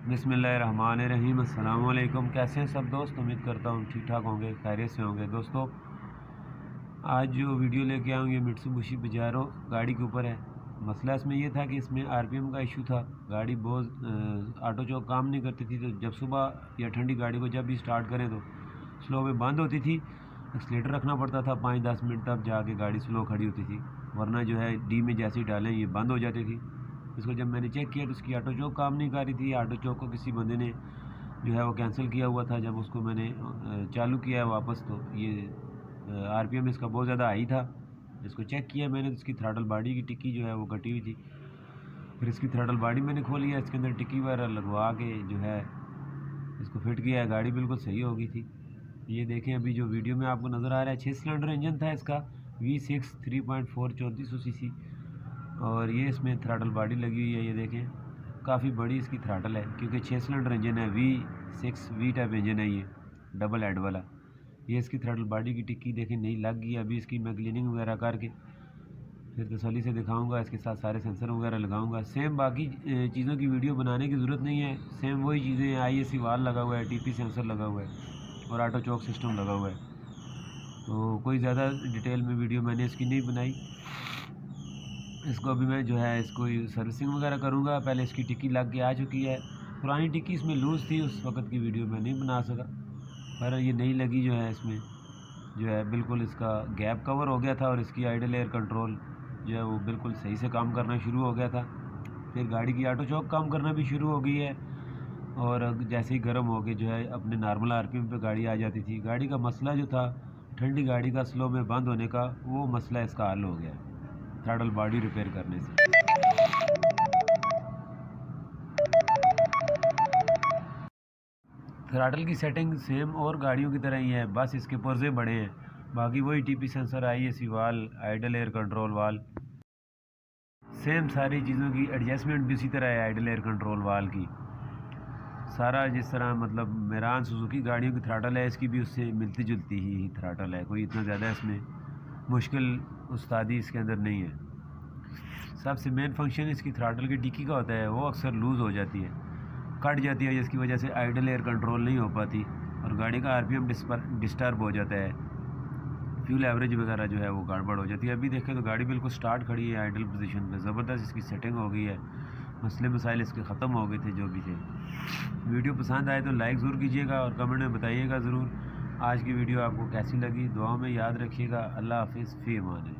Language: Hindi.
बिस्मिल्लाहिर्रहमानिर्रहीम। अस्सलाम वालेकुम। कैसे हैं सब दोस्त? उम्मीद करता हूँ ठीक ठाक होंगे, खैरियत से होंगे। दोस्तों, आज जो वीडियो लेके आऊँ ये मित्सुबिशी पजेरो गाड़ी के ऊपर है। मसला इसमें ये था कि इसमें आरपीएम का इशू था। गाड़ी बहुत ऑटो चौक काम नहीं करती थी, तो जब सुबह या ठंडी गाड़ी को जब भी स्टार्ट करें तो स्लो में बंद होती थी। एक्सीलेटर रखना पड़ता था 5-10 मिनट, तब जाके गाड़ी स्लो खड़ी होती थी, वरना जो है डी में जैसे ही डालें ये बंद हो जाती थी। इसको जब मैंने चेक किया तो उसकी ऑटो चौक काम नहीं कर रही थी। ऑटो चौक को किसी बंदे ने जो है वो कैंसिल किया हुआ था। जब उसको मैंने चालू किया है वापस, तो ये आरपीएम इसका बहुत ज़्यादा हाई था। इसको चेक किया मैंने तो इसकी थ्रॉटल बॉडी की टिक्की जो है वो कटी हुई थी। फिर इसकी थ्रॉटल बॉडी मैंने खोली है, इसके अंदर टिक्की वगैरह लगवा के जो है इसको फिट किया है। गाड़ी बिल्कुल सही हो गई थी। ये देखें, अभी जो वीडियो में आपको नज़र आ रहा है 6 सिलेंडर इंजन था इसका, V6 3.4 3400 सीसी। और ये इसमें थ्रॉटल बॉडी लगी हुई है। ये देखें, काफ़ी बड़ी इसकी थ्रॉटल है क्योंकि 6 सिलेंडर इंजन है। V6 V टाइप इंजन है, ये डबल हेड वाला। ये इसकी थ्रॉटल बॉडी की टिक्की देखें नई लग गई है। अभी इसकी मैं क्लीनिंग वगैरह करके फिर तसल्ली से दिखाऊंगा। इसके साथ सारे सेंसर वगैरह लगाऊंगा। सेम बाकी चीज़ों की वीडियो बनाने की ज़रूरत नहीं है। सेम वही चीज़ें हैं। IAC वाल लगा हुआ है, TP सेंसर लगा हुआ है और ऑटो चौक सिस्टम लगा हुआ है। तो कोई ज़्यादा डिटेल में वीडियो मैंने इसकी नहीं बनाई। इसको अभी मैं जो है इसको सर्विसिंग वगैरह करूँगा। पहले इसकी टिक्की लग के आ चुकी है। पुरानी टिक्की इसमें लूज़ थी, उस वक्त की वीडियो मैं नहीं बना सका। पर ये नई लगी जो है इसमें जो है बिल्कुल इसका गैप कवर हो गया था और इसकी आइडल एयर कंट्रोल जो है वो बिल्कुल सही से काम करना शुरू हो गया था। फिर गाड़ी की ऑटो चौक काम करना भी शुरू हो गई है और जैसे ही गर्म हो के जो है अपने नॉर्मल आरपीएम पे गाड़ी आ जाती थी। गाड़ी का मसला जो था ठंडी गाड़ी का स्लो में बंद होने का, वो मसला इसका हल हो गया थ्रॉटल बॉडी रिपेयर करने से। थ्रॉटल की सेटिंग सेम और गाड़ियों की तरह ही है, बस इसके पुर्जे बड़े हैं। बाकी वही TP सेंसर, IAC वाल, आइडल एयर कंट्रोल वाल, सेम सारी चीज़ों की एडजस्टमेंट भी उसी तरह है। आइडल एयर कंट्रोल वाल की सारा जिस तरह मतलब मेरान सुजुकी गाड़ियों की थ्रॉटल है, इसकी भी उससे मिलती जुलती ही थ्रॉटल है। कोई इतना ज़्यादा इसमें मुश्किल उस्तादी इसके अंदर नहीं है। सबसे मेन फंक्शन इसकी थ्रॉटल की टिक्की का होता है, वो अक्सर लूज़ हो जाती है, कट जाती है, जिसकी वजह से आइडल एयर कंट्रोल नहीं हो पाती और गाड़ी का आरपीएम डिस्टर्ब हो जाता है। फ्यूल एवरेज वगैरह जो है वो गड़बड़ हो जाती है। अभी देखें तो गाड़ी बिल्कुल स्टार्ट खड़ी है आइडल पोजीशन पे, ज़बरदस्त इसकी सेटिंग हो गई है। मसले मसाइल इसके ख़त्म हो गए थे जो भी थे। वीडियो पसंद आए तो लाइक ज़रूर कीजिएगा और कमेंट में बताइएगा ज़रूर आज की वीडियो आपको कैसी लगी। दुआओं में याद रखिएगा। अल्लाह हाफिज़, फ़ी अमान है।